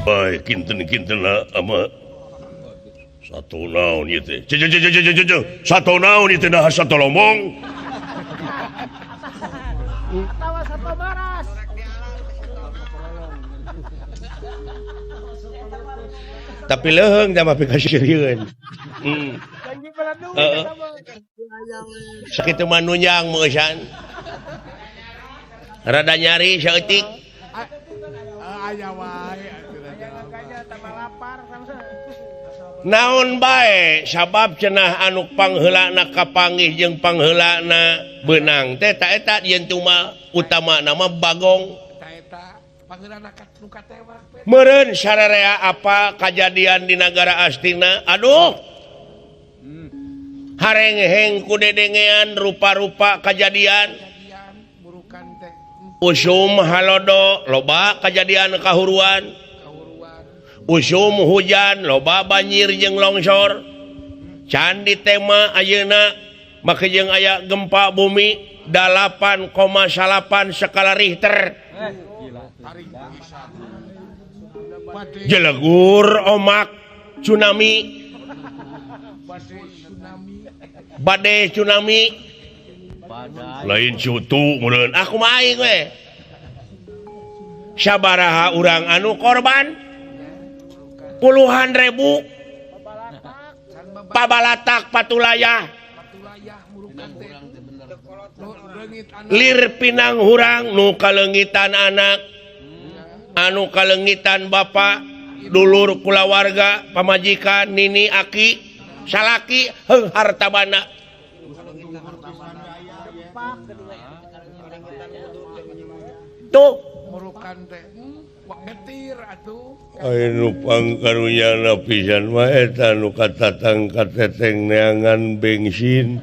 baik kinten-kinten ama satu naon ieu teh satu naon ieu teh dah satu lomong tawa satu baras tapi leheung mah pikasirieun janji pelan sakitu mah nunyang meusan rada nyari saeutik aya wae tambah lapar naon bae sabab cenah anu pangheulana kapanggih jeung pangheulana beunang teh ta eta yen cuma utama nama bagong ta eta pangheulana nu katewak meureun sararea apa kajadian di negara Astina aduh hareng-heng ku dedengean rupa-rupa kajadian burukan teh usum halodo loba kajadian kahuruan usum hujan loba banjir jeung longsor can di tema ayeuna make jeung aya gempa bumi 8,8 skala Richter jelegur omak tsunami badai tsunami lain cutu meureun aku mah aing we sabaraha urang anu korban puluhan ribu pabalatak patulayah lir pinang hurang nu kalengitan anak anu kalengitan bapak dulur kulawarga pamajikan nini aki salaki heung hartabana tuh murukan teh getir atuh anu pangkarunyana pisan mah eta nu katatang kateteng neangan bensin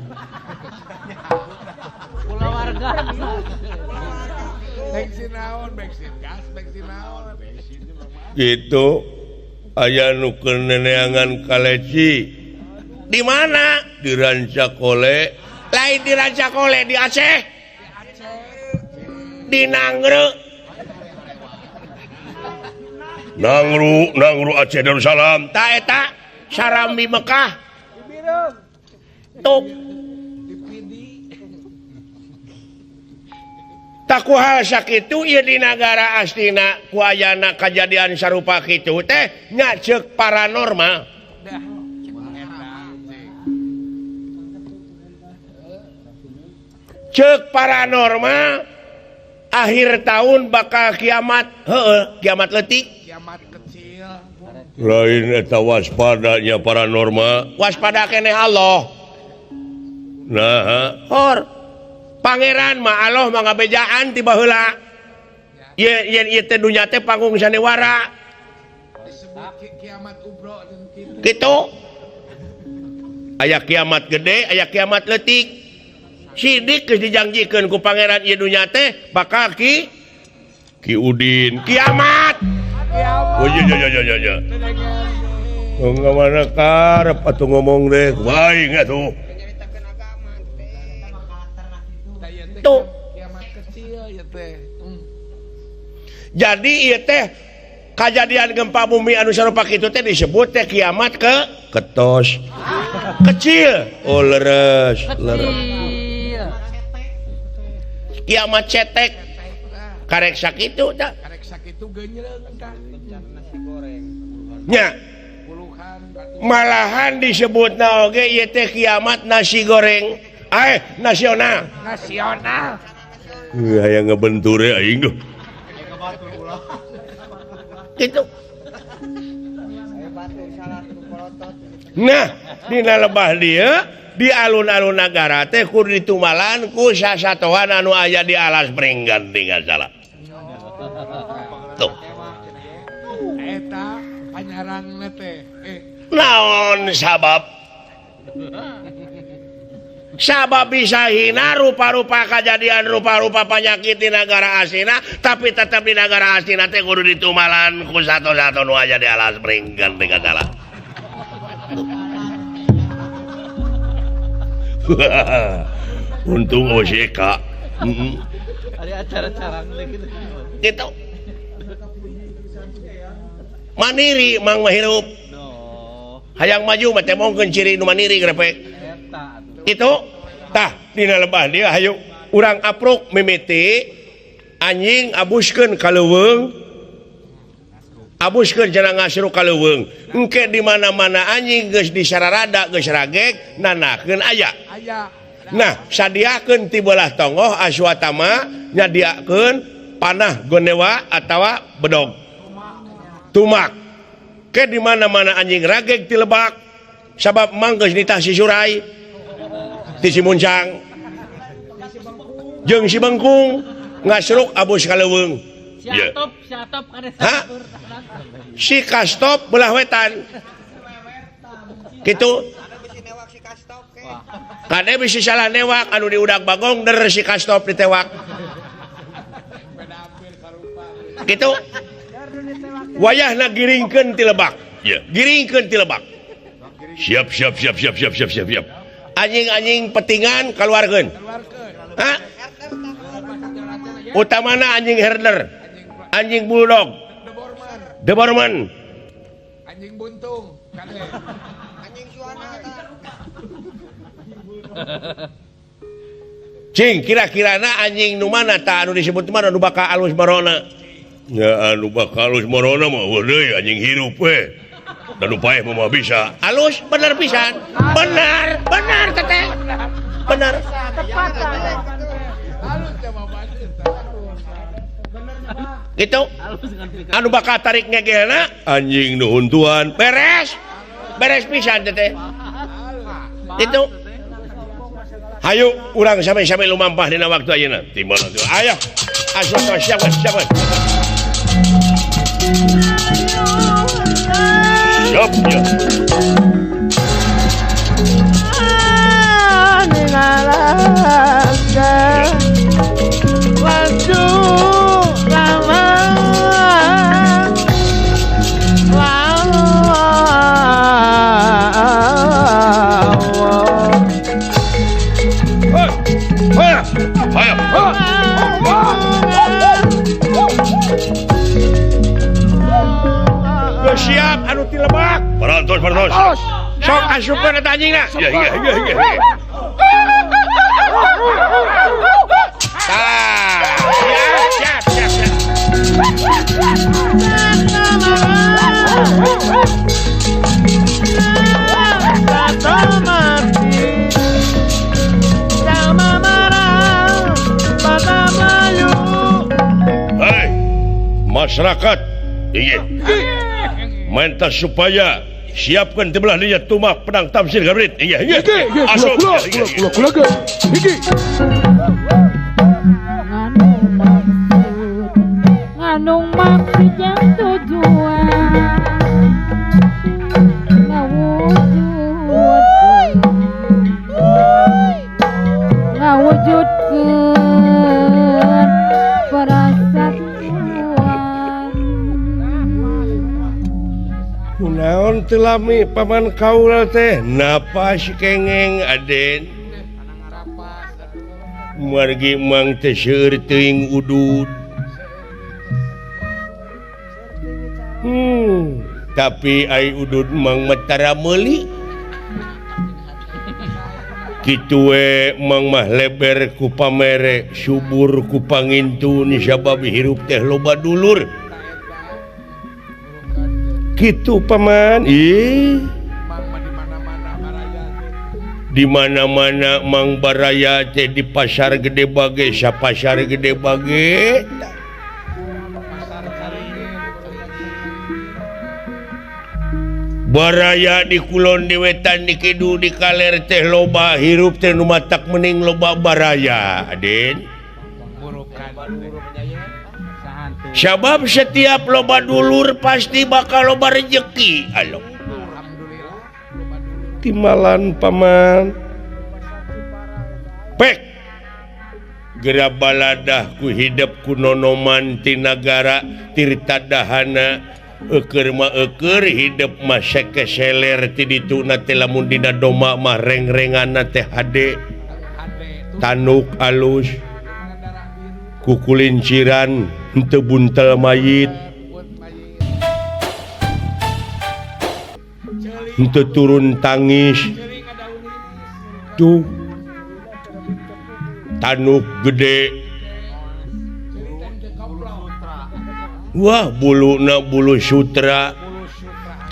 kulawarga bensin naon bensin gas bensin naon gitu aya nu neangan kaleci di mana di Rancakole lain di Rancakole di Aceh di Nangru Aceh Darussalam ta eta Sarambi Mekah tuh tak kuhal sakitu ieu di negara Astina ku ayana kajadian sarupa kitu teh nya ceuk paranormal ceuk paranormal akhir tahun bakal kiamat kiamat leutik kiamat kecil lain eta waspadanya paranormal waspada keneh Allah nah hor pangeran mah Allah mah ngabejaan ti baheula yen ieu teh dunya teh panggung sanewara disebut kiamat kubro kitu aya kiamat gede aya kiamat leutik sidik geus dijanjikeun ku pangeran ieu dunya teh bakal ki Udin kiamat. Oh iya. Enggak mana karep atuh ngomong deh. Baik enggak tuh. Tuh kiamat kecil ya teh. Jadi ieu teh kajadian gempa bumi anu sarupa kitu teh disebut teh kiamat ketos. Kecil. Oh leres. Kiamat cetek karek sakitu tah karek sakitu geunyeung tah nya malahan disebutna oge ieu teh kiamat nasi goreng nasional aya ngabenture aing kitu nah dina lebah dieu di alun-alun nagara teh kudu ditumalan ku sasatoan anu aya di alas Brenggan tinggal salah. Tuh. Eta panyarangna teh. Naon sabab? Sabab bisa hina rupa-rupa kajadian rupa-rupa penyakit di negara Astina, tapi tetap di negara Astina teh kudu ditumalan ku sato-sato nu aya di alas Brenggan tinggal salah. Untung OJK. Ada acara-acara gitu. Mandiri mang mahirup. Hayang maju mah teh mongkeun ciri nu mandiri grepek. Itu tah dina lebah dia hayu urang apruk mimiti anjing abuskeun ka leuweung. Abuskeun cenah ngasru ka leuweung. Engke di mana-mana anjing geus disararada geus ragek nanakeun aya. Aya. Nah, sadiakeun ti beulah tongoh Aswatama nyadiakeun panah gonewa atawa bedog. Tumak. Ke di mana-mana anjing ragek ti lebak sabab manggeus nitah si Surai ti si Muncang jeung si Bengkung ngasruk abus ka leuweung. Siatop kades. Si Kastop belah wetan. Kitu. Kade bisi salah newak anu diudag bagong der si Kastop ditewak. Kitu. Wayahna giringkeun ti lebak. Ya, giringkeun ti lebak. Siap. Anjing-anjing petingan keluarkeun. Hah? Utamana anjing herder. Anjing bulldog. Deborman. Anjing buntung. Kade. Anjing suana. Cing, kira-kirana anjing nu mana ta anu disebut mana nu bakal alus marona? Ya anu bakal alus marona mah deui anjing hirup we. Dan upaya mah bisa. Alus bener pisan. Bener teteh. Bener. Tepat. Halus jawabannya. Gitu. Anu bakal tarik ngegelna anjing nu huntuan beres. Beres pisan teteh. Itu. Hayu urang sampai lumampah dina waktu ayeuna. Timbal atuh. Aya. Aswat siap. Siap. Siap anu ti lebak. Parantos. Sok asupkeun eta anjingna. Iya. Hei, masyarakat. Iya. Minta supaya siapkan di belah dia tumak pedang tamsil gabrit. Iya. Asal. Nganung maksud yang tujuan ngawujudkeun perasaan Kunaon teu lami paman kaula teh napa si kengeng Aden margi mang teh seueur teuing udud tapi ai udud mang matara meuli kitu we mang mah leber ku pamere subur ku pangintun sabab hirup teh loba dulur gitu paman. Di mana-mana mang baraya teh di pasar gede bage, sa pasar gede bage. Baraya di kulon di wetan di kidu di kaler teh loba hirup teh nu matak mending loba baraya Aden. Sabab setiap loba dulur pasti bakal loba rezeki. Aloh. Timalan paman. Pek. Gera baladah ku hidup ku nonoman ti nagara tirtadahana eukeur mah eukeur hidup mah sekeseler ti dituna teh lamun dina doma mah reng-renganna teh hade. Tanuk alus. Kukulinciran henteu buntel mayit henteu turun tangis tuh tanuk gede wah buluna bulu sutra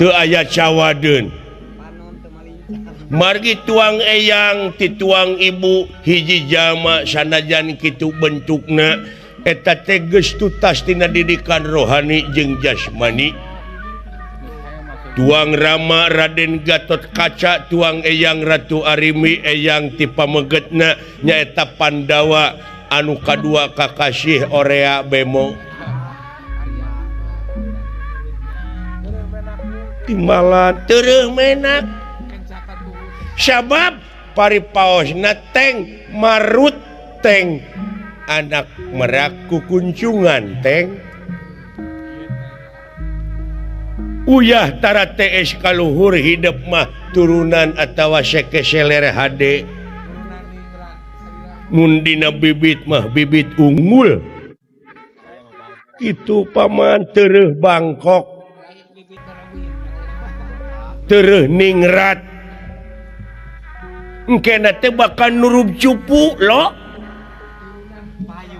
teu aya cawadeun margi tuang eyang ti tuang ibu hiji jama sanajan kitu bentukna eta teh geus tutas tina didikan rohani jeung jasmani tuang Rama Raden Gatot Kaca tuang eyang Ratu Arimi eyang ti pamegetna nyaeta Pandawa anu kadua kakasih Orea Bemo timbalan teureum menak sabab paripaosna teng marut teng anak merak kukuncungan teng uyah tara TS kaluhur hidup mah turunan atawa sekeseler HD mundina bibit mah bibit unggul itu paman tereuh Bangkok tereuh ningrat engkena teh bakal nurup cupu lo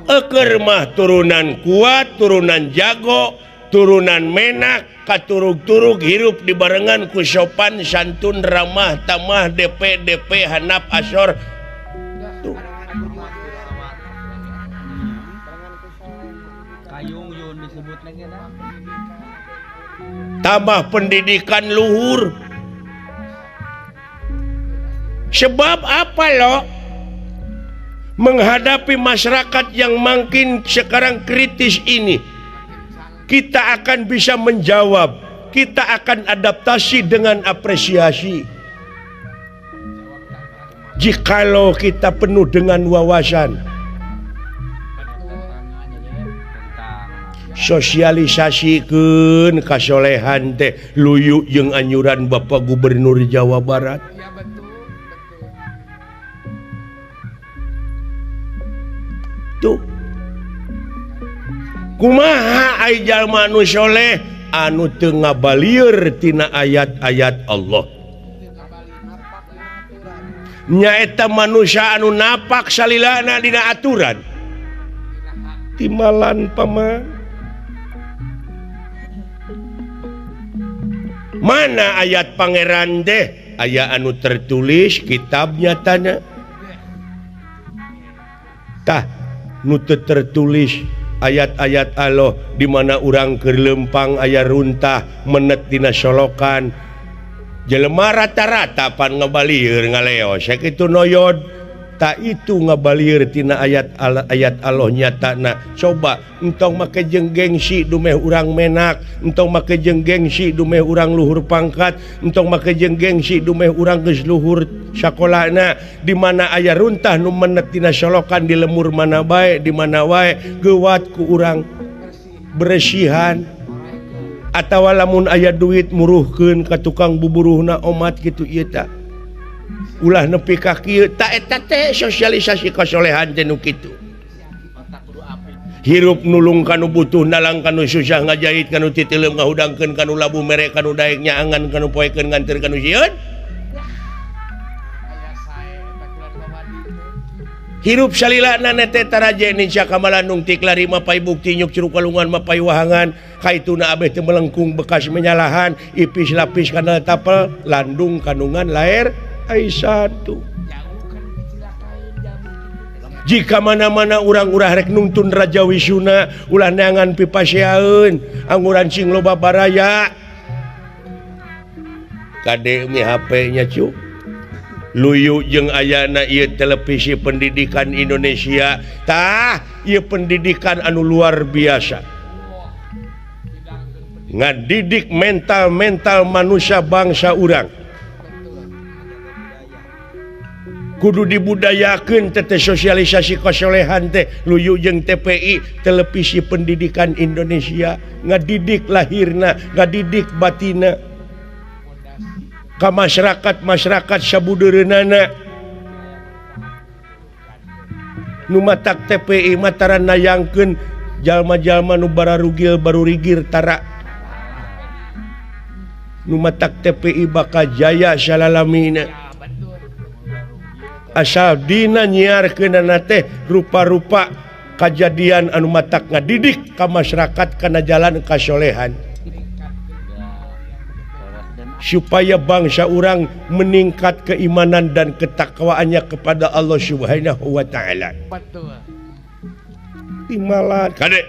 eker mah turunan kuat turunan jago turunan menak katurug-turug hirup dibarengan ku sopan santun ramah tamah DP handap asor tuh. Tambah pendidikan luhur sebab apa lo menghadapi masyarakat yang makin sekarang kritis ini kita akan bisa menjawab, kita akan adaptasi dengan apresiasi. Jikalau kita penuh dengan wawasan, sosialisasikeun kasolehan teh luyu jeung anjuran Bapak Gubernur Jawa Barat. Ya betul. Tuh. Kumaha ai jalma anu soleh anu teu ngabalieur tina ayat-ayat Allah nyaeta manusia anu napak salilana dina aturan timbalan paman mana ayat pangeran teh aya anu tertulis kitab nyatana tah nu teu tertulis ayat-ayat Allah di mana urang keur lempang aya runtah menet dina solokan jelema rata-rata pan ngabalieur ngaleos sakitu noyod tak itu ngabalieur tina ayat Allah nyatana coba entong make jeung gengsi dumeh urang menak entong make jeung gengsi dumeh urang luhur pangkat entong make jeung gengsi dumeh urang geus luhur sakolana di mana aya runtah nu menet tina solokan di lemur mana bae di mana wae geuwat ku urang beresihan atawa lamun aya duit muruhkeun ka tukang buburuhna omat kitu ieu tah ulah nepi ka kieu ta eta teh sosialisasi kasolehan teh nu kitu hirup nulung kanu butuh nalang kanu susah ngajahit kanu titeuleum ngahudangkeun kanu labu mere kanu daek nyaangan kanu poekeun nganter kanu sieun hirup salilana nete taraje ninja kamalanung tiklari mapai bukti nyuk curug kalungan mapai wahangan kaituna abeh teu melengkung bekas menyalahan ipis lapis kana tapel landung kandungan laer ai satu jika mana-mana urang-urang rek nuntun Raja Wisuna ulah neangan pipaseaeun anguran sing loba baraya kade mi HP nya cu luyu jeung ayana ieu televisi pendidikan Indonesia tah ieu pendidikan anu luar biasa ngadidik mental manusia bangsa urang kudu dibudayakeun teh sosialisasi kasolehan teh luyu jeung TPI televisi pendidikan Indonesia ngadidik lahirna ngadidik batina ka masyarakat sabudeureunana nu matak TPI mataran nayangkeun jalma-jalma nu bararugil baru rigir tara numatak TPI bakal jaya salalamina asal dina nyiarkeun teh rupa-rupa kejadian anu matak ngadidik ka masyarakat kana jalan kasolehan supaya bangsa orang meningkat keimanan dan ketakwaannya kepada Allah Subhanahu wa taala. Betul. Imalan kade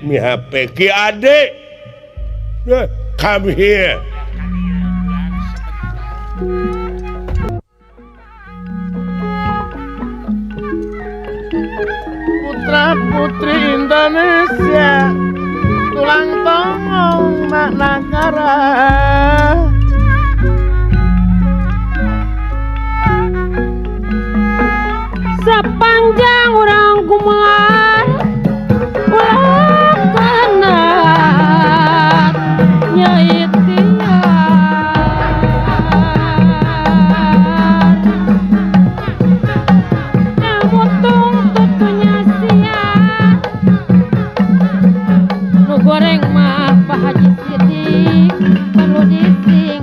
mi HP ki ade. Come here. Putra putri Indonesia tulang tongong negara sepanjang orang kumar ulah tenat nyai goreng mah Pak Haji Sidik perlu dising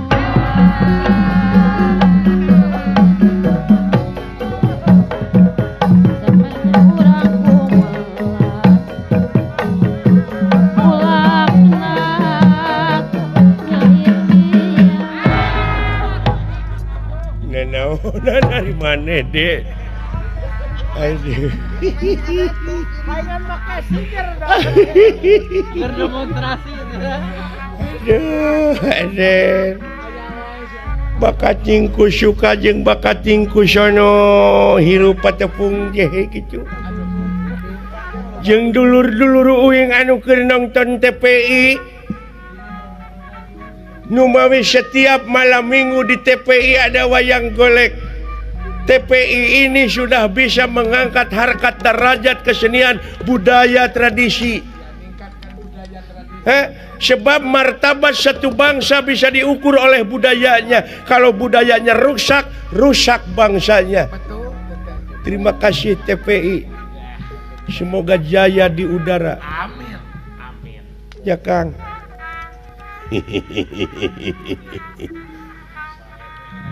sampai urang kumaha ulah Nenau dari mana dek? Aduh. mainan pakai stiker berdemonstrasi Aduh, Aden. Bakat cingku suka jeung bakat cingku sono hirup patepung jehe gitu. Jeung dulur-dulur uing anu keur nonton TPI. Nu mawi setiap malam minggu di TPI ada wayang golek. TPI ini sudah bisa mengangkat harkat derajat kesenian budaya tradisi. Sebab martabat satu bangsa bisa diukur oleh budayanya. Kalau budayanya rusak, rusak bangsanya. Terima kasih TPI. Semoga jaya di udara. Amin. Amin. Ya Kang.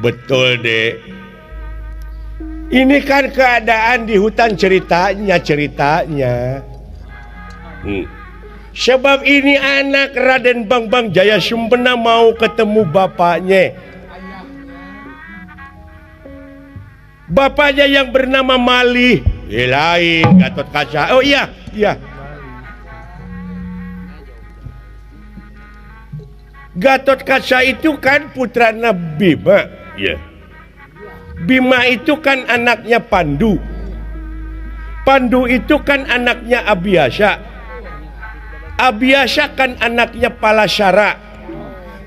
Betul deh. Ini kan keadaan di hutan ceritanya. Sebab ini anak Raden Bangbang Jaya Sumpena mau ketemu bapaknya. Bapaknya yang bernama Malih. Lain Gatot Kaca. Oh iya. Gatot Kaca itu kan putra Bima. Iya. Bima itu kan anaknya Pandu. Pandu itu kan anaknya Abiasa. Abiasa kan anaknya Palasara.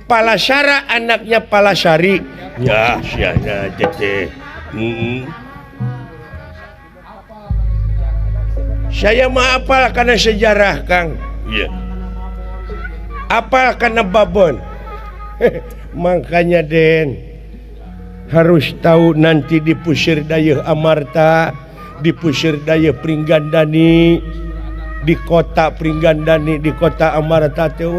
Palasara anaknya Palasari. Ya, siana jete. Saya mah apal karena sejarah, Kang. Iya. Apal karena babon. Makanya Den harus tahu nanti di Pusir Daya Amarta, di Pusir Daya Pringgandani, di kota Pringgandani, di kota Amarta teh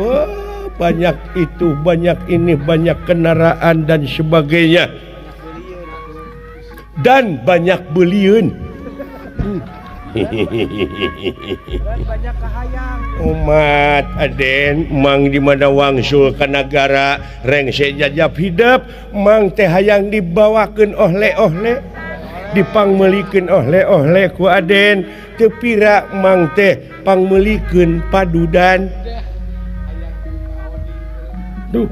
banyak itu, banyak ini, banyak kendaraan dan sebagainya. Dan banyak beliun. banyak kahayang Umat Aden mang di mana wangsul ke negara rengse jajab hidup mang teh hayang dibawakeun oleh-oleh dipangmelikeun oleh-oleh ku Aden teu pira mang teh pangmelikeun padudan. Duh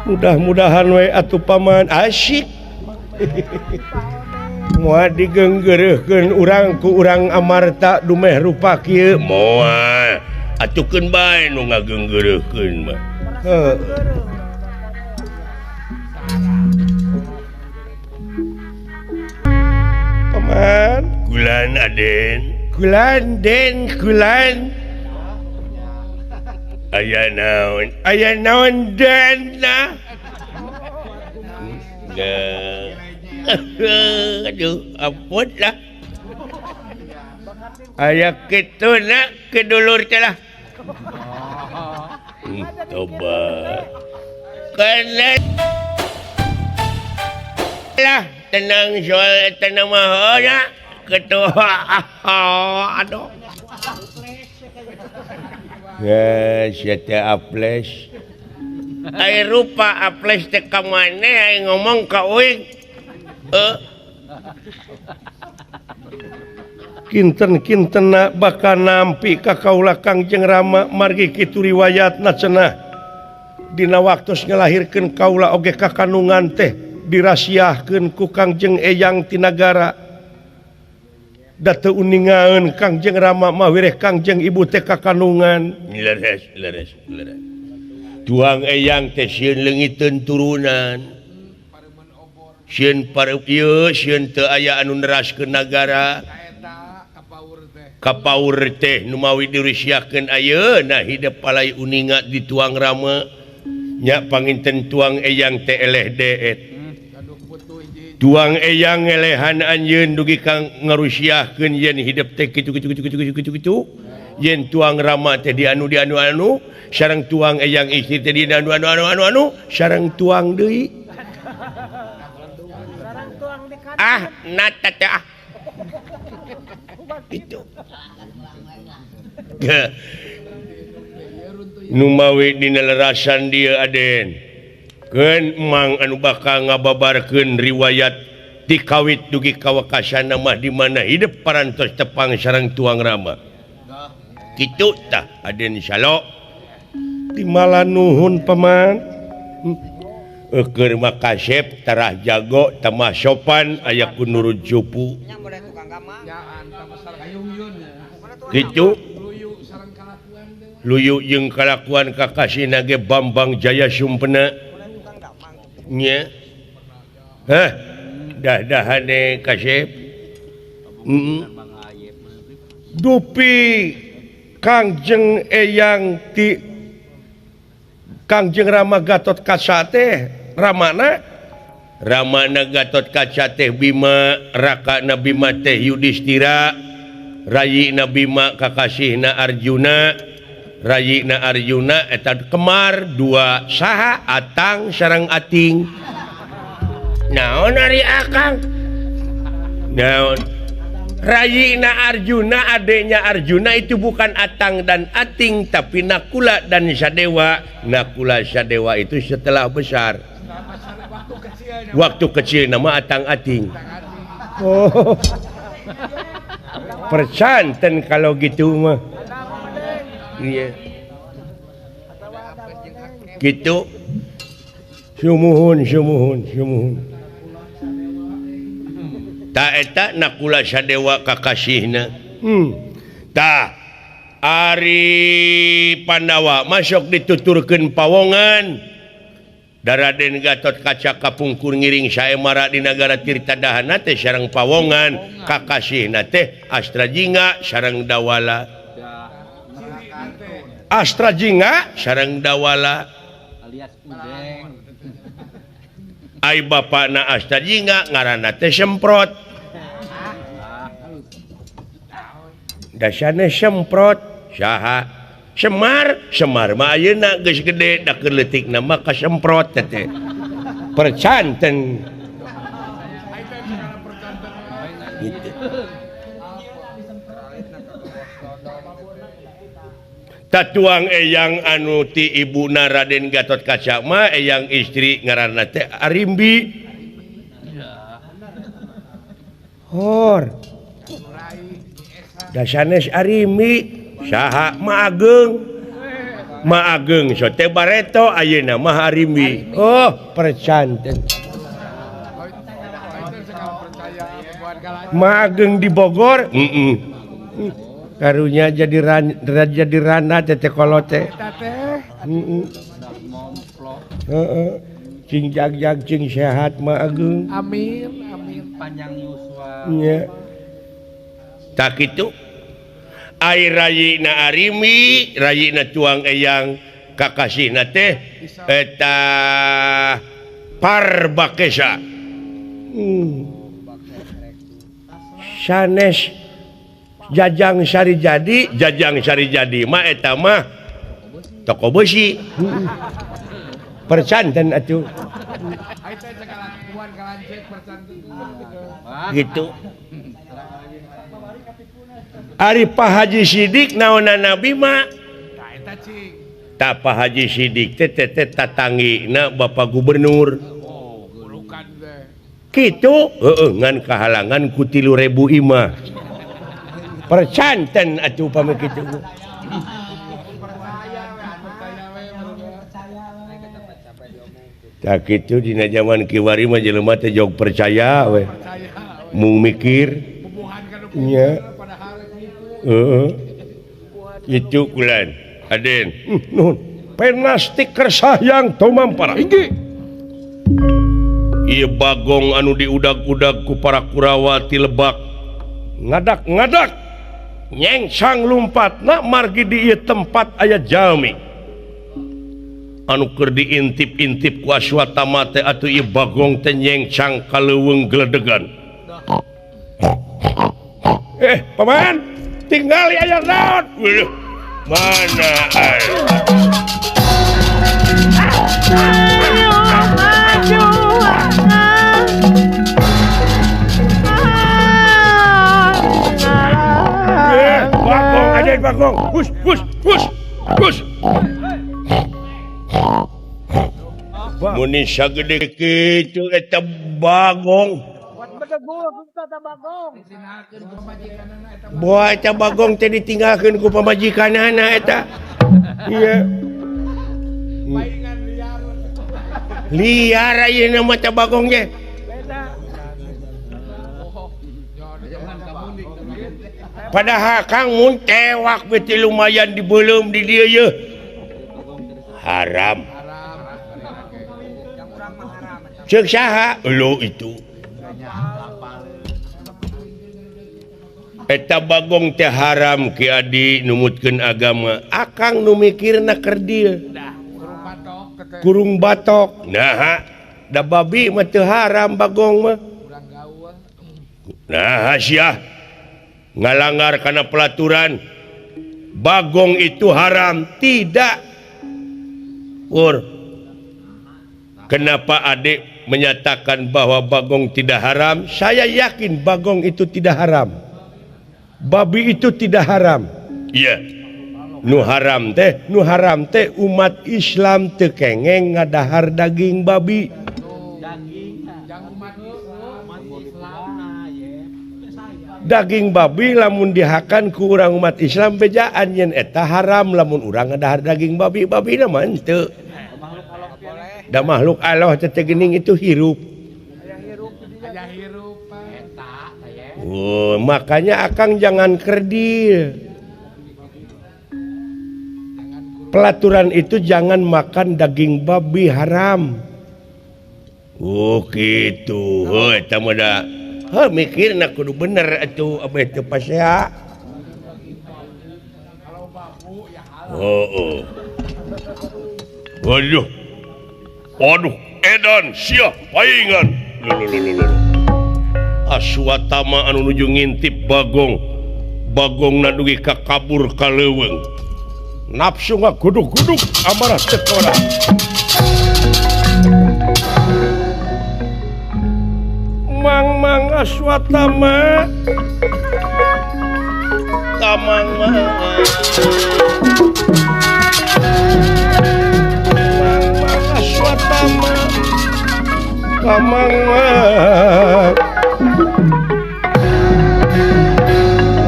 mudah-mudahan we atuh paman asyik moal digenggereuhkeun urang ku urang Amarta dumeh rupa kieu moal atukeun bae nu ngagenggereuhkeun mah. Paman kulan Aden kulan aya naon dan nah aduh ampun lah aya kitu nak kedulur teh lah tobat kena lah tenang soal tenang mahanya ketua aduh ya siapa aples ay rupa aples teh ka maneh ay ngomong ka uing kinten bakal nampi ka kaula Kangjeng Rama margi kitu riwayatna cenah dina waktos ngelahirkeun kaula oge ka kandungan teh dirasiahkeun ku Kangjeng Eyang ti nagara da teu uningaeun Kangjeng Rama mah wireh Kangjeng Ibu teh ka kandungan leres tuang Eyang teh sieun leungiteun turunan sieun pareup ieu sieun teu aya anu neraskeun nagara kapaur teh nu mawi dirisiahkeun ayeuna hideep palai uninga di tuang Rama nya panginten tuang Eyang teh eleh deet tuang Eyang ngelehan anjeun dugi kang ngarusiahkeun yen hideep teh kitu yen tuang Rama teh dianu sareng tuang Eyang istri teh dianu sareng tuang deui nata teh itu numawi dina lerasan dia aden keun emang anu bakal ngababarkeun riwayat dikawit dugi kawakasan mah di mana hidup parantos tepang sareng tuang Rama kitu tah aden salo timala nuhun paman keur makasep tarah jago tamah sopan aya ku nurut jupu gitu luyu jeung kalakuan kakasina ge Bambang Jaya Sumpena nya dah-dahane kasep dupi Kangjeng Eyang ti Kangjeng Rama Gatot Kaca teh ramana Gatot Kaca teh Bima rakana Bima teh Yudhistira Rayina Bima kakasihna Arjuna Rayina Arjuna eta Kemar dua saha Atang sareng Ating naon ari akang naon Rayina Arjuna adenya Arjuna itu bukan Atang dan Ating tapi Nakula dan Sadewa Nakula Sadewa itu setelah besar waktu kecil nama Atang Ating oh percanten kalau gitu mah iya gitu sumuhun ta eta Nakula Sadewa kakasihna ta ari Pandawa masuk dituturkeun pawongan Raden Gatot Kaca kapungkur ngiring saemara di nagara Tirtadahana teh sareng pawongan kakasihna teh Astrajinga sareng Dawala alias Udeng ai bapana Astrajinga ngaranna teh Semprot dasane Semprot saha Semar mah ayeuna geus gede da keur leutikna mah kasemprot teh percanten gitu tatuang Eyang anu ti ibuna Raden Gatot Kaca mah Eyang istri ngaranna teh Arimbi hor dasanes Arimbi saha Maageng so teh Bareto ayeuna mah Arimbi oh percanten Maageng di Bogor karunya jadi rana teh kolote cing jag cing sehat Maageng amin panjang yuswa nya tak kitu ai Rayina Arimi Rayina tuang Eyang kakasihna teh eta Parbakesa sanes Jajang Sari Jadi mah eta mah toko besi percanten atuh gitu. Ari Pak Haji Sidik naonan Nabi mah tak Pak Haji Sidik teh tatangina Bapak Gubernur gitu ngan kehalangan ku 3.000 imah percanten atuh pameh kitu tak kitu dina zaman kiwari mah jelema teh jog percaya we mung mikir nya itu kulan Aden nuhun penastik kersayang tomampara ieu bagong anu diudag-udag ku para Kurawa ti Lebak ngadak-ngadak nyengsang lumpatna margi di ieu tempat aya jalmi anu keur diintip-intip ku Aswatama teh atuh ieu bagong teh nyengsang kaleuweung gledegan paman tinggal aya naon mana bagong aja bagong push muni sagede kitu eta bagong boa eta bagong teh ditinggalkeun ku pamajikanana eta iya liar ayeuna mah eta bagong ge padahal Kang mun tewak beti lumayan dibeulem di dieu ye haram ceuk saha elu itu eta bagong teh haram ki adi numutkeun agama akang nu mikirna keur dieu kurung batok nah da babi mah teu haram bagong mah nah sia ngalanggar karena pelaturan bagong itu haram tidak kenapa adik menyatakan bahwa bagong tidak haram saya yakin bagong itu tidak haram babi itu tidak haram iya nu haram teh umat Islam teu kengeng ngadahar daging babi daging babi lamun dihakan ku urang umat Islam bejaan yen eta haram lamun urang ngadahar daging babi babina mah henteu da makhluk Allah teh geuning itu hirup makanya akang jangan kerdil pelaturan itu jangan makan daging babi haram gitu eta mah da mikirna kudu bener atuh abah teu pasea waduh edan sia paingan Aswatama anu nuju ngintip bagong dugi ka kabur kaleuweung nafsu ngaguduk-guduk amarah teu ora mang Aswatama tamang Aswatama tamang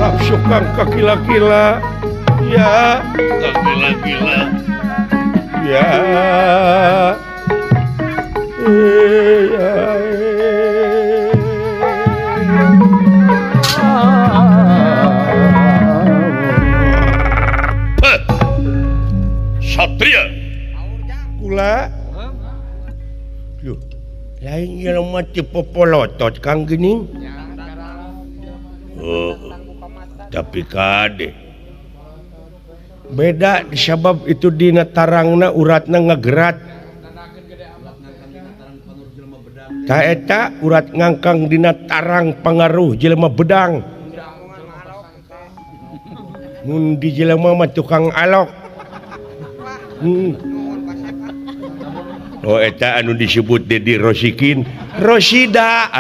nafsu kang kakila-kila ya kakila-kila ya Satria kula yuh lain yang mati popolotot Kang Gening tapi kade beda disabab itu dina tarangna uratna ngagerat ta eta urat ngangkang dina tarang pangaruh jelema bedang mun di jelema mah tukang alok Oh eta anu disebut Dedi Rosikin Rosida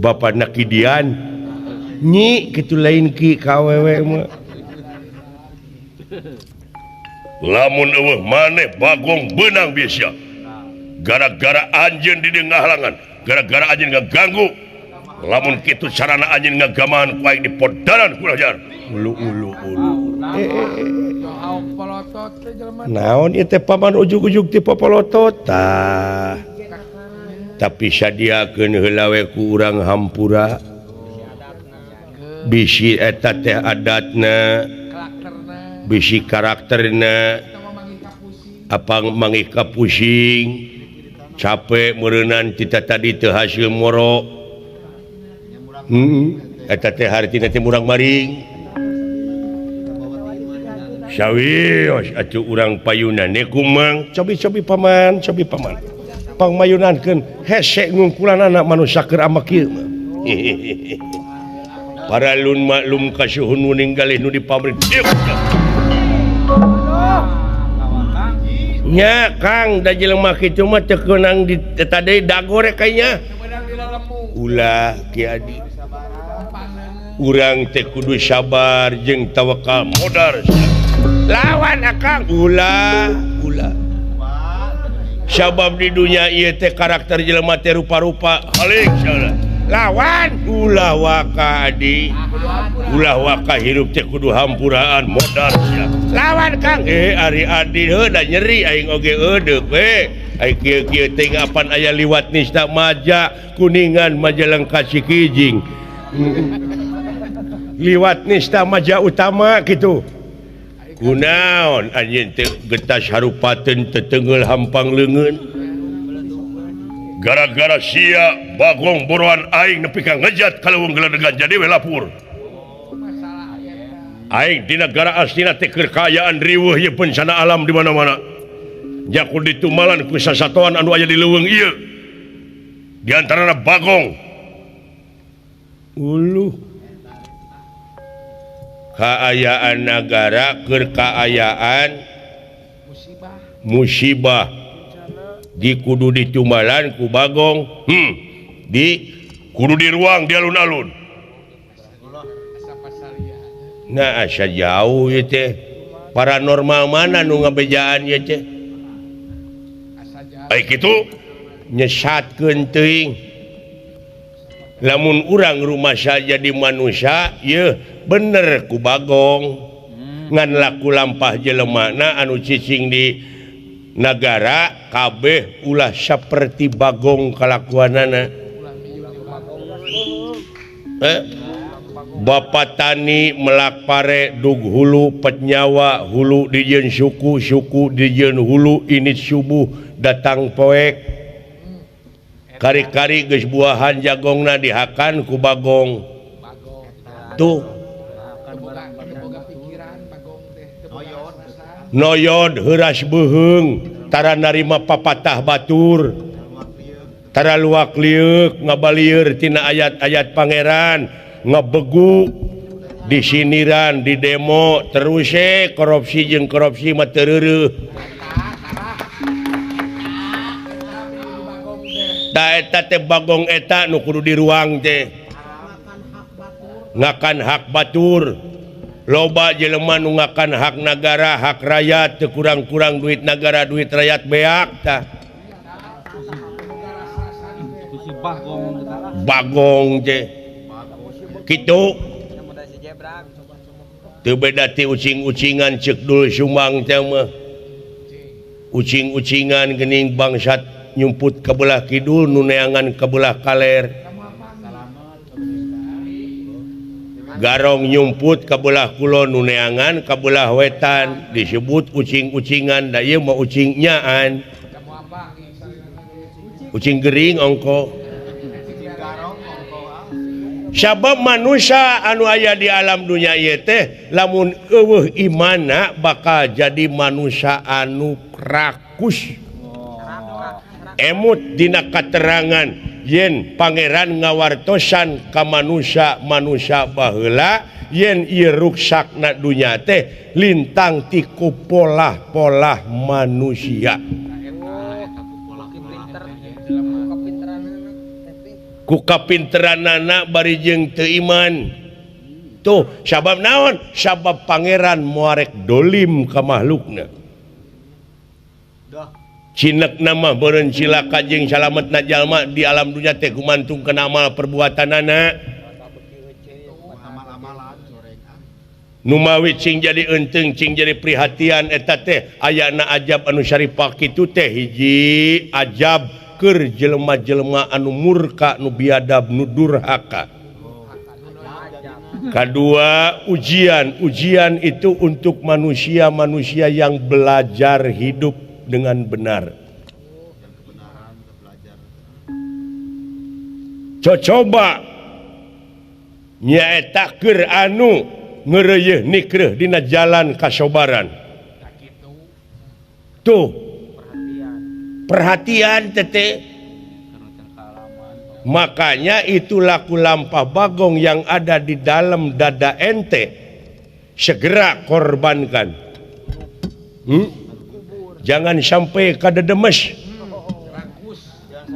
Bapak Nakidian nyi kitu lain ki kawewe mah lamun eueuh maneh Bagong benang biasa gara-gara anjeun di dieu ngahalangan gara-gara anjeun ngaganggu lamun kitu carana anjeun ngagamaan ku aing dipodaran ku Rajar ulu naon ieu teh paman ujug-ujug ti popolotot tah tapi sadiakeun heula we ku urang hampura bisi eta teh adatna bisi karakterna apa manggih ka pusing capek meureunnan tita tadi teu hasil moro eta teh hartina teh murang maring sawios atuh urang payunan kumang cobi paman pangmayunankeun hese ngungkulan anak manusia keur ama kieu mah para lun maklum kasuhun ninggalih nu di pabrik nya Kang da jelema kitu mah teu keunang di tadi dagore kayaknya ulah Ki Adi urang teh kudu sabar jeung tawakal modar lawan akang ulah sabab di dunia ieu teh karakter jelema teh rupa-rupa halik salah lawan ulah waka Adi ulah waka hirup teh kudu hampuraan modal lawan Kang ari Adi da nyeri aing oge eudeup ai kieu-kieu teh ngapan aya liwat nista Maja Kuningan Majalengka Kasikijing liwat nista Maja Utama kitu kunaon anjeun teh getas harupateun teteunggeul hampang leungeun gara-gara sia Bagong buruan aing nepi ka ngejat kaleuweung geledegan jadi we lapur aing di negara astina teh keur kaayaan riweuh ieu bencana alam di mana-mana jaku ditumalan ku sasatoan anu aya di leuweung ieu di antarana Bagong uluh kaayaan negara keur kaayaan musibah di kudu ditumalan ku Bagong di kudu di ruang di alun-alun nah asa jauh ieu teh paranormal mana nu ngabejaan ieu teh ai kitu nyesatkeun teuing lamun urang rumah saja di manusia ieu bener ku Bagong ngan laku lampah jelemana anu cicing di negara kabeh ulah saperti Bagong kalakuanana Bapak tani melak pare dug hulu petnyawa hulu dijieun suku dijieun hulu init subuh datang poek kari-kari geus buahan jagongna dihakan ku Bagong tuh noyod heuras beuheung tara narima papatah batur tara luak liuk ngabalieur tina ayat-ayat pangeran ngabegu di siniran di demo terus korupsi jeung korupsi mah teu reureuh da eta teh Bagong eta nu kudu di ruang teh ngakan hak batur loba jelema nu ngakan hak negara hak rakyat teu kurang-kurang duit negara duit rakyat beak tah Bagong teh kitu teu beda ti ucing-ucingan ceuk Dul Sumbang teh mah ucing-ucingan geuning bangsat nyumput ka belah kidul nu neangan ka belah kaler garong nyumput ka belah kulon nu neangan ka belah wetan disebut ucing-ucingan da ieu mah ucing nyaan ucing gering ongko sabab manusia anu aya di alam dunia ieu teh lamun eueuh imanna bakal jadi manusia anu rakus emut dina katerangan yen pangeran ngawartosan ka manusia baheula yen ieu ruksakna dunya teh lintang ti pola manusia ku kapinteranana bari jeung teu iman tuh sabab naon sabab pangeran muarek dolim ka makhlukna cinek nama beureun cilaka jeung salametna jalma di alam dunya teh gumantung kana amal perbuatanana nu mawi cing jadi enteung cing jadi prihatian eta teh ayana ajab anu syarifah kitu teh hiji ajab keur jelema-jelema anu murka nu biadab nu durhaka kedua ujian itu untuk manusia yang belajar hidup dengan benar. Coba nyaeta keur anu ngeureuyeun nikreuh dina jalan kasobaran. Tuh perhatian tete. Makanya itu laku lampah bagong yang ada di dalam dada ente segera korbankan. Jangan sampai kadedemes,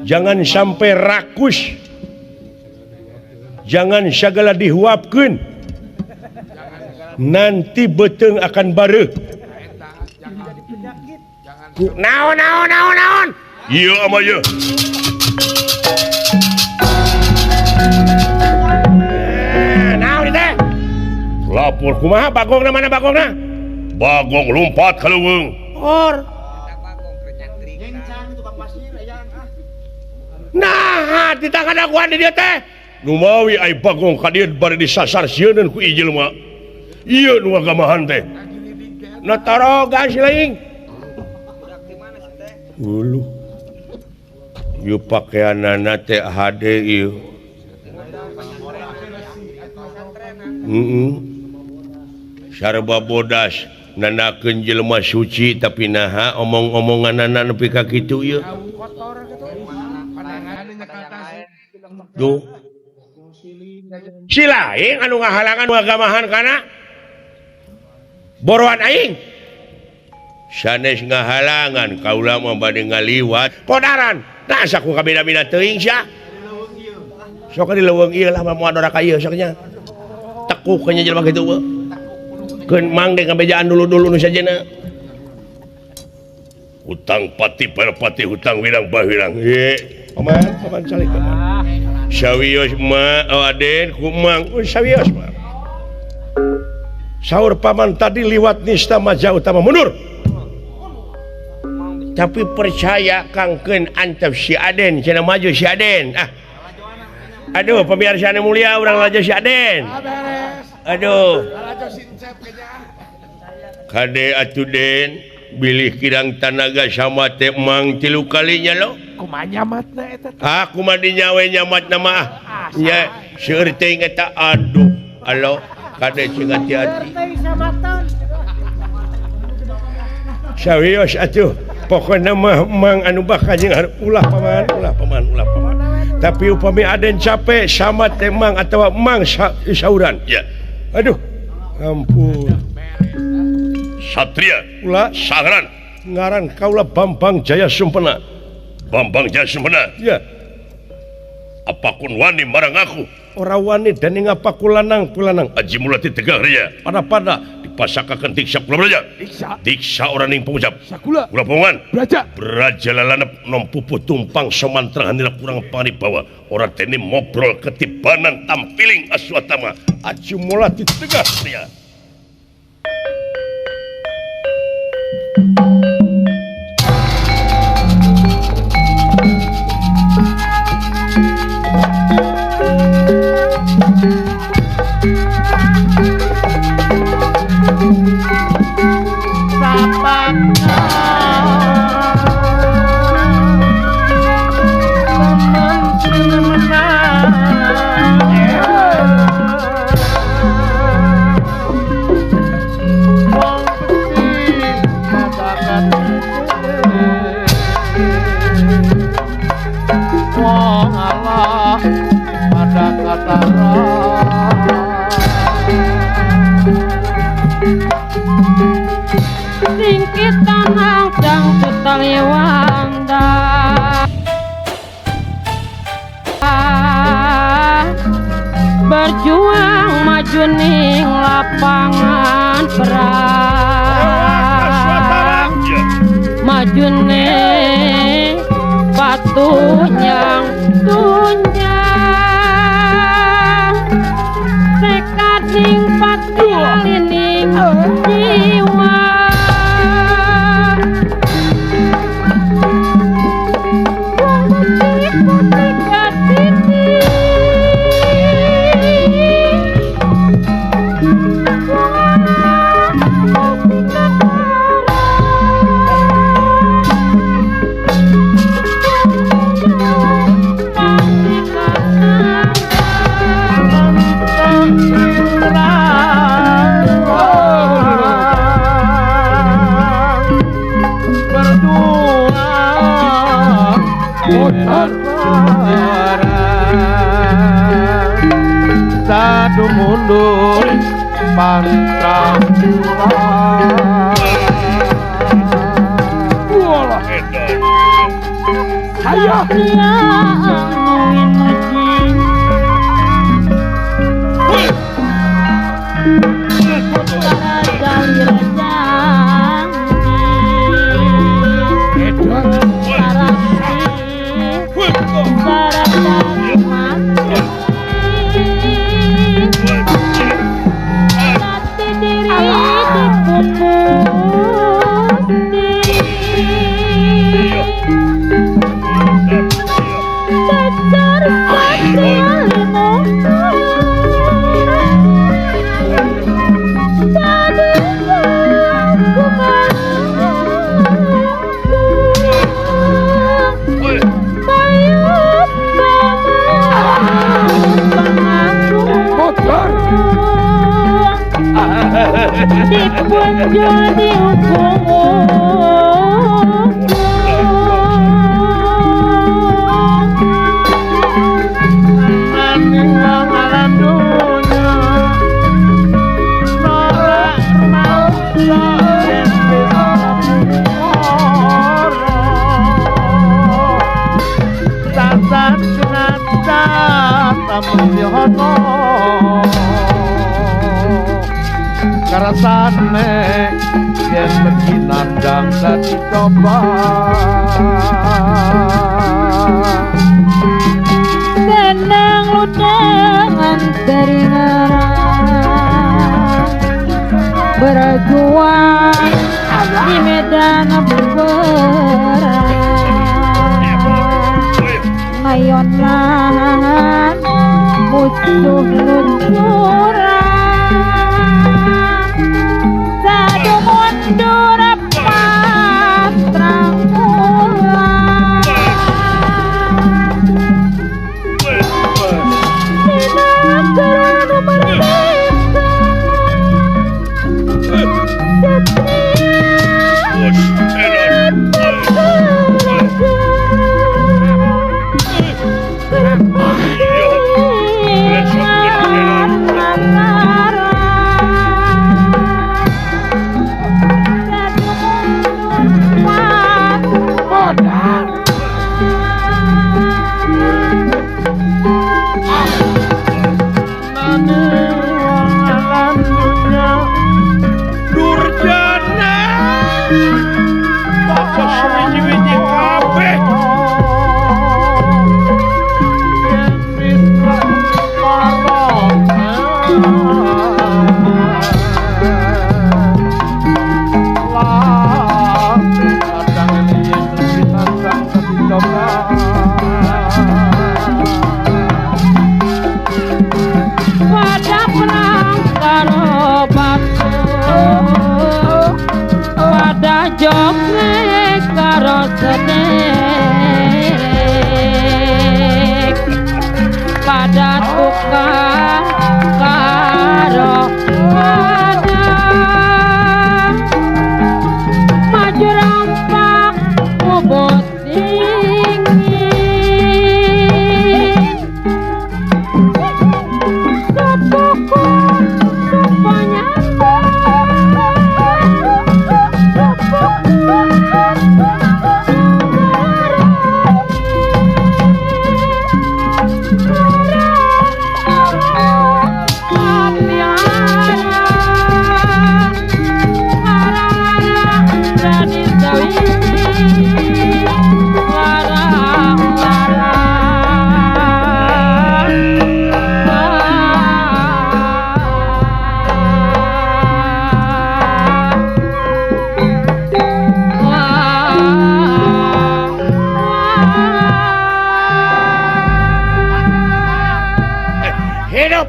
jangan sampai rakus, jangan segala dihuapkeun, nanti beteng akan bareu. Naon. Iya ama ieu. Naon teh? Lapor kumaha bagongna mana bagongna? Bagong lompat ka leuweung. Nah, di tangan daguan di dia teh. Nu mawi ai bagong ka dieu bari disasar sieun ku ijil mah. Ieu nu agamahan teh. Na taroga si laing. Ulu. Ieu pakaianana teh HD ieu. Sarba bodas nanakeun jelema suci tapi naha omong-omonganana nepi ka kitu ieu. Duh. Si laing anu ngahalangan agamahan kana boroan aing. Sanes ngahalangan kaula mah bade ngaliwat podaran. Nah saku kabeda-beda teuing sia. Sok di leuweung ieu lah moal dora ka ieu sok nya. Tekuk nya jelema kitu we. Keun mangde ngabejaan dulu-dulu nu sajena. Hutang pati parapati hutang wirang bahirang. Paman calik paman. Sawios mah Aden ku mang sawios mah. Saur paman tadi liwat nista maja utama mundur. Tapi percaya kangkeun antep si Aden cenah maju si Aden. Aduh pemirsa anu mulia urang laju si Aden. Aduh. Kade atuh Den bilih kirang tanaga sama teh mang 3 kalinya lo. Kumaha nyamatna eta? Kumaha dinyawe nyamatna mah. Nya seueur teuing eta aduh. Alo kade cing hati-hati. Sawios atuh. Pokoknya mah mang anu bakal jeung ulah paman. Tapi upami Aden capek sama teh mang atawa mang sauran. Ya. Aduh. Ampun. Satria ulah sagaran ngaran kaula Bambang Jaya Sumpena. Bambang Jaya Sumpena. Ya. Apakun wani marang aku. Ora wani dan ngapakulanang kulanang. Aji mulati tegah ria. Pada dipasakakeun diksa kula beraja. Diksa orang ning pengucap. Sakula. Kula pongan. Beraja lalanep nom pupuh tumpang somantra handila kurang paribawa. Orang teni ngobrol ketibanan tampiling aswatama. Aji mulati tegah ria. berjuang maju ning lapangan perang maju ning patunyang tunjang tekad ning pati alining jiwa satu mundur pantang Walah edan. ayo jadi karasane yen berkinandang dadi coba tenang udangan teringaran berjuang di medan perang ngayonlah musuh luncuran sadu mundur patrang ulang di negara merdeka setria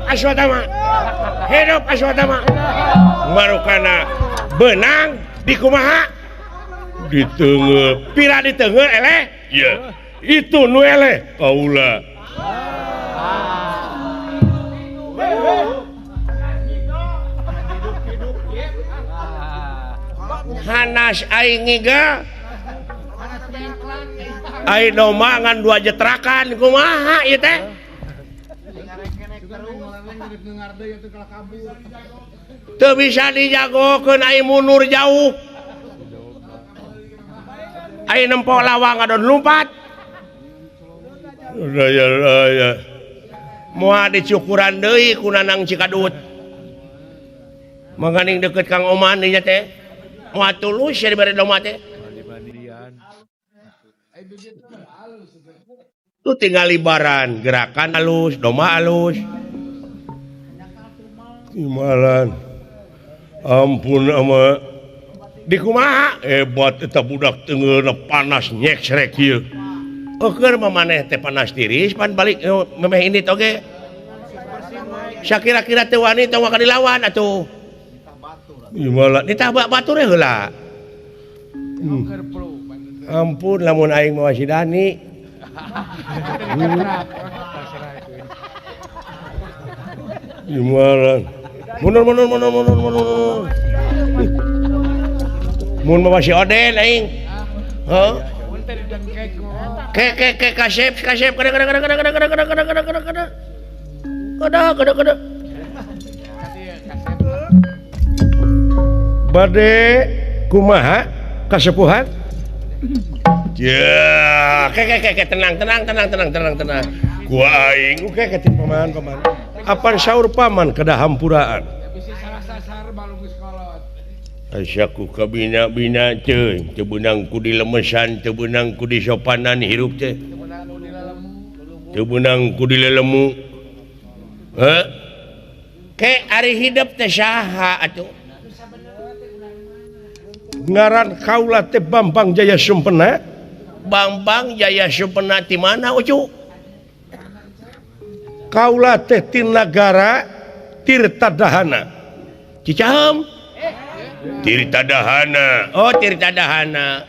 Aswatama. Hidup Aswatama. Marukana benang di kumaha? Di tengah. Pira di tengah eleh? Ya. Itu nu eleh. Kaula. Hanas aing ngiga. Aing doma ngan 2 jetrakan kumaha ieu teh? Teu bisa dijagokeun aing mundur jauh. Aing nempo lawang adon lumpat. Ya. Moal dicukuran deui ku Nanang Cikadut. Mangganing deket Kang Oman dinya teh. Moal tulus ya dibere doma teh. Tuh tinggal libaran, gerakan halus, doma halus. Imalan. Ampun ama. Di kumaha? Hebat eta budak teungeuna panas nyek srek ieu. Keur mamaneh teh panas tiris pan balik memeh ini oge. Sakira-kira teh wani tong ka dilawan atuh. Imalan ditabak batur heula. Ampun lamun aing mawa si Dani. Imalan. Mundur. Mun mawa si Oden aing. Heh. Ke kasep kada. Bade kumaha kasepuhan? Ya, ke tenang. Ku aing ke paman. Apan saur paman kedah hampuraan. Asyaku kabina-bina teu beunang ku di lemesan, teu beunang ku di sopanan hirup teh. Teu beunang ku di lelemu. Heh? Ke ari hidup teh saha atuh? Ngaran kaula teh Bambang Jaya Sumpena. Bambang Jaya Sumpena ti mana ucu? Kaula teh ti nagara Tirtadahana. Cicahem? Tirtadahana. Oh, Tirtadahana.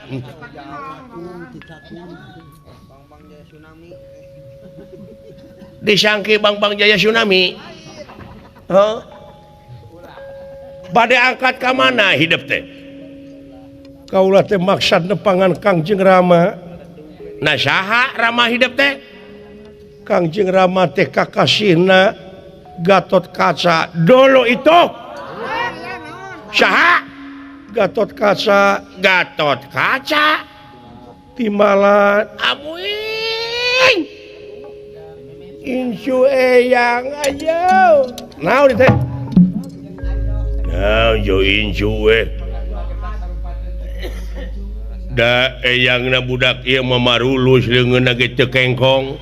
Disangki Bambang Jaya Tsunami. Oh. Bade angkat ka mana hidup teh? Kaula teh maksad nepangan Kangjeng Rama. Nah saha Rama hidup teh? Kangjeng Rama teh kakasihna Gatot Kaca dulu itu. Saha? Gatot Kaca Timbalan amuing Insu eyang aja. Naon teh? Nah, yo insu da eyangna budak ieu mamarulus leungeunna ge teu kengkong.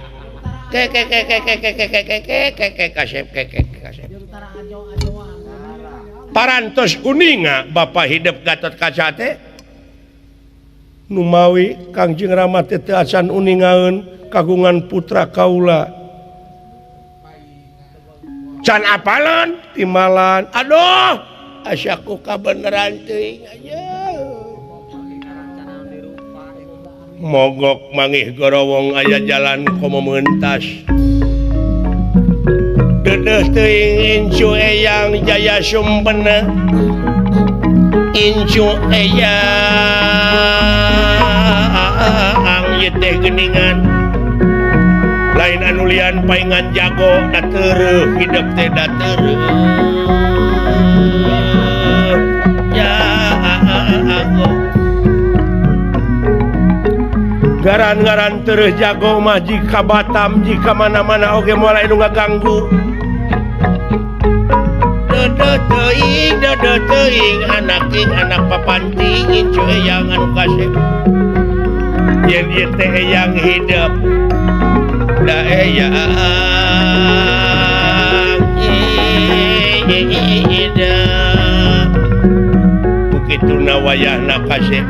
Kasep. Parantos uninga Bapak hidup Gatot Kaca teh nu mawi Kangjeng Rama teh teu acan uningaeun kagungan putra kaula. Can apaleun timbalan. Aduh, asyaku kabeneran teuing aja. Mogok mangih gorowong aya jalan komo meuntas. Dedeh teuing Incu Eyang Jaya Sumpena. Incu Eyang ieu teh geuningan. Lain anu lian paingan jago da teureuh hidup teh da teureuh. Jago. Garan-garan terus jago mah jika Batam jika mana-mana oge mulai nu ngaganggu. Dede teuing anak papanting Incu Eyang anu kasep. Yen ieu teh eyang hidup da eyang hidup. Bukituna wayahna kasep.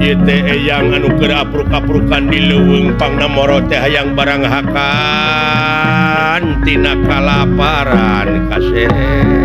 Ieu teh eyang anu keur apruk-aprukan di leuweung pangnamoro teh hayang barang hakan tina kalaparan kasih